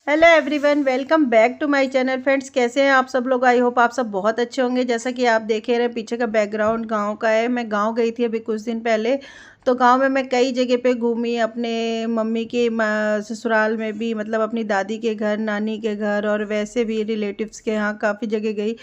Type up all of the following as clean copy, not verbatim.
Hello everyone, welcome back to my channel. Friends, कैसे हैं आप सब लोग? आई होप आप सब बहुत अच्छे होंगे। जैसा कि आप देख रहे हैं, पीछे का बैकग्राउंड गांव का है। मैं गांव गई थी अभी कुछ दिन पहले। तो गांव में मैं कई जगह पे घूमी, अपने मम्मी के ससुराल में भी, मतलब अपनी दादी के घर, नानी के घर, और वैसे भी रिलेटिव्स के यहाँ काफ़ी जगह गई।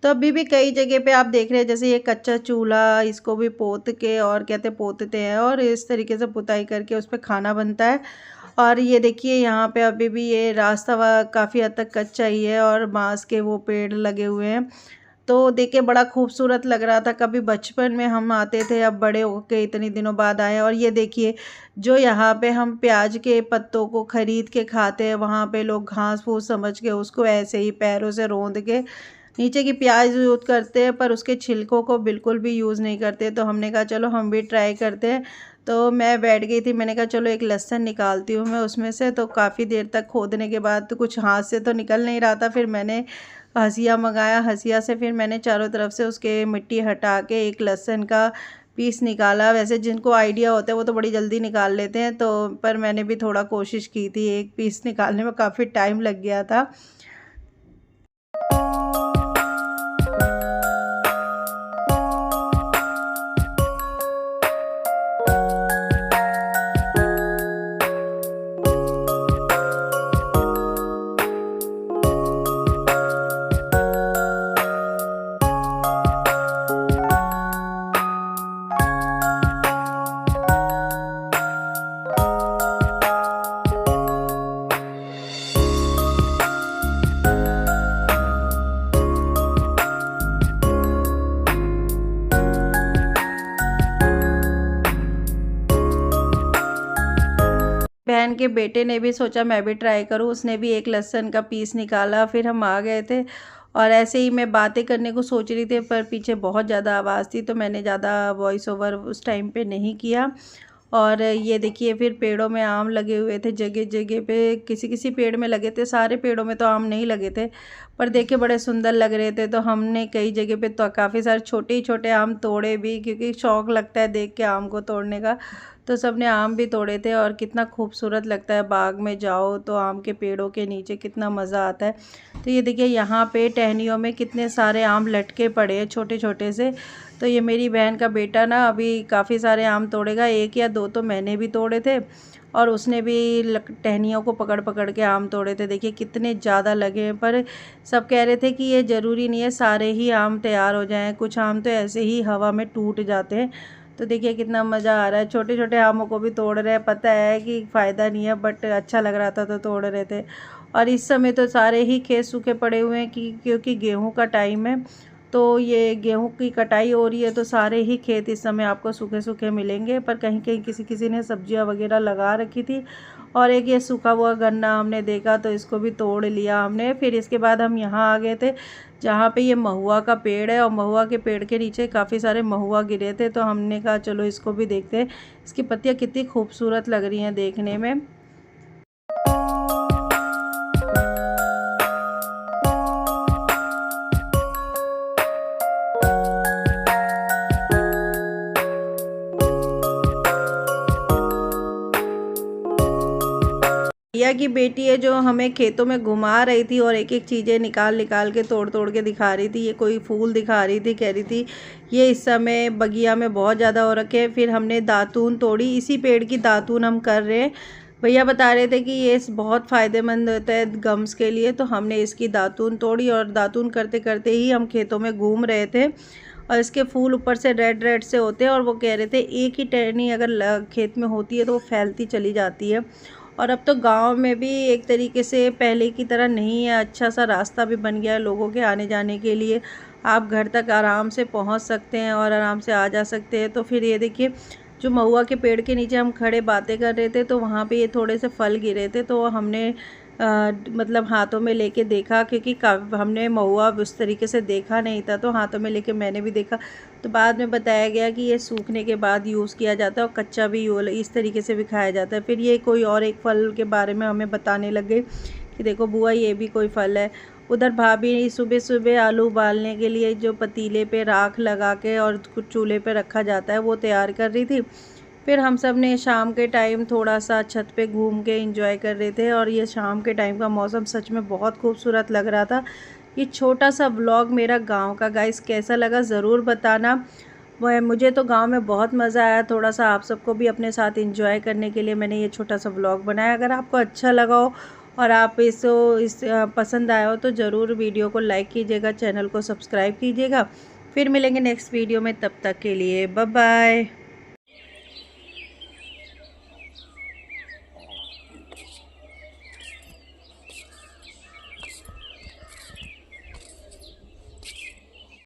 तो अभी भी कई जगह पे आप देख रहे हैं, जैसे ये कच्चा चूल्हा, इसको भी पोत के, और कहते पोतते हैं, और इस तरीके से पुताई करके उस पर खाना बनता है। और ये देखिए, यहाँ पे अभी भी ये रास्ता काफ़ी हद तक कच्चा ही है, और बांस के वो पेड़ लगे हुए हैं। तो देख के बड़ा खूबसूरत लग रहा था। कभी बचपन में हम आते थे, अब बड़े होके इतने दिनों बाद आए। और ये देखिए, जो यहाँ पे हम प्याज के पत्तों को खरीद के खाते हैं, वहाँ पे लोग घास फूस समझ के उसको ऐसे ही पैरों से रौंद के नीचे की प्याज यूज़ करते हैं, पर उसके छिलकों को बिल्कुल भी यूज़ नहीं करते। तो हमने कहा चलो हम भी ट्राई करते हैं। तो मैं बैठ गई थी, मैंने कहा चलो एक लहसुन निकालती हूँ मैं उसमें से। तो काफ़ी देर तक खोदने के बाद तो कुछ हाथ से तो निकल नहीं रहा था। फिर मैंने हंसिया मंगाया, हंसिया से फिर मैंने चारों तरफ से उसके मिट्टी हटा के एक लहसुन का पीस निकाला। वैसे जिनको आइडिया होता है वो तो बड़ी जल्दी निकाल लेते हैं, तो पर मैंने भी थोड़ा कोशिश की थी। एक पीस निकालने में काफ़ी टाइम लग गया था। बहन के बेटे ने भी सोचा मैं भी ट्राई करूं, उसने भी एक लहसुन का पीस निकाला। फिर हम आ गए थे, और ऐसे ही मैं बातें करने को सोच रही थी, पर पीछे बहुत ज़्यादा आवाज़ थी, तो मैंने ज़्यादा वॉइस ओवर उस टाइम पे नहीं किया। और ये देखिए, फिर पेड़ों में आम लगे हुए थे जगह जगह पे। किसी किसी पेड़ में लगे थे, सारे पेड़ों में तो आम नहीं लगे थे, पर देखे बड़े सुंदर लग रहे थे। तो हमने कई जगह पे तो काफ़ी सारे छोटे ही छोटे आम तोड़े भी, क्योंकि शौक़ लगता है देख के आम को तोड़ने का। तो सबने आम भी तोड़े थे, और कितना खूबसूरत लगता है बाग में जाओ तो आम के पेड़ों के नीचे कितना मज़ा आता है। तो ये देखिए, यहाँ पे टहनियों में कितने सारे आम लटके पड़े हैं छोटे छोटे से। तो ये मेरी बहन का बेटा ना अभी काफ़ी सारे आम तोड़ेगा। एक या दो तो मैंने भी तोड़े थे, और उसने भी टहनियों को पकड़ पकड़ के आम तोड़े थे। देखिए कितने ज़्यादा लगे हैं, पर सब कह रहे थे कि ये ज़रूरी नहीं है सारे ही आम तैयार हो जाएं, कुछ आम तो ऐसे ही हवा में टूट जाते हैं। तो देखिए कितना मज़ा आ रहा है, छोटे छोटे आमों को भी तोड़ रहे हैं। पता है कि फ़ायदा नहीं है, बट अच्छा लग रहा था तो तोड़ रहे थे। और इस समय तो सारे ही खेत सूखे पड़े हुए हैं, क्योंकि गेहूं का टाइम है। तो ये गेहूं की कटाई हो रही है, तो सारे ही खेत इस समय आपको सूखे सूखे मिलेंगे। पर कहीं कहीं किसी किसी ने सब्जियां वगैरह लगा रखी थी। और एक ये सूखा हुआ गन्ना हमने देखा, तो इसको भी तोड़ लिया हमने। फिर इसके बाद हम यहाँ आ गए थे, जहाँ पे ये महुआ का पेड़ है, और महुआ के पेड़ के नीचे काफ़ी सारे महुआ गिरे थे। तो हमने कहा चलो इसको भी देखते हैं। इसकी पत्तियाँ कितनी खूबसूरत लग रही हैं देखने में। भैया की बेटी है, जो हमें खेतों में घुमा रही थी, और एक एक चीज़ें निकाल निकाल के तोड़ तोड़ के दिखा रही थी। ये कोई फूल दिखा रही थी, कह रही थी ये इस समय बगिया में बहुत ज़्यादा हो रखे हैं। फिर हमने दातून तोड़ी, इसी पेड़ की दातून हम कर रहे हैं। भैया बता रहे थे कि ये बहुत फ़ायदेमंद होता है गम्स के लिए। तो हमने इसकी दातून तोड़ी, और दातून करते करते ही हम खेतों में घूम रहे थे। और इसके फूल ऊपर से रेड रेड से होते हैं, और वो कह रहे थे एक ही टहनी अगर खेत में होती है तो वो फैलती चली जाती है। और अब तो गांव में भी एक तरीके से पहले की तरह नहीं है, अच्छा सा रास्ता भी बन गया है लोगों के आने जाने के लिए। आप घर तक आराम से पहुंच सकते हैं, और आराम से आ जा सकते हैं। तो फिर ये देखिए, जो महुआ के पेड़ के नीचे हम खड़े बातें कर रहे थे, तो वहाँ पे ये थोड़े से फल गिरे थे। तो हमने मतलब हाथों में लेके देखा, क्योंकि हमने महुआ उस तरीके से देखा नहीं था, तो हाथों में लेके मैंने भी देखा। तो बाद में बताया गया कि ये सूखने के बाद यूज़ किया जाता है, और कच्चा भी इस तरीके से भी खाया जाता है। फिर ये कोई और एक फल के बारे में हमें बताने लग गए कि देखो बुआ, ये भी कोई फल है। उधर भाभी सुबह सुबह आलू उबालने के लिए जो पतीले पे राख लगा के और कुछ चूल्हे पे रखा जाता है, वो तैयार कर रही थी। फिर हम सब ने शाम के टाइम थोड़ा सा छत पे घूम के एंजॉय कर रहे थे और ये शाम के टाइम का मौसम सच में बहुत खूबसूरत लग रहा था। ये छोटा सा व्लॉग मेरा गांव का गाइस कैसा लगा ज़रूर बताना। वह मुझे तो गांव में बहुत मज़ा आया, थोड़ा सा आप सबको भी अपने साथ एंजॉय करने के लिए मैंने ये छोटा सा व्लॉग बनाया। अगर आपको अच्छा लगा हो और आप पसंद आया हो तो ज़रूर वीडियो को लाइक कीजिएगा, चैनल को सब्सक्राइब कीजिएगा। फिर मिलेंगे नेक्स्ट वीडियो में, तब तक के लिए बाय बाय।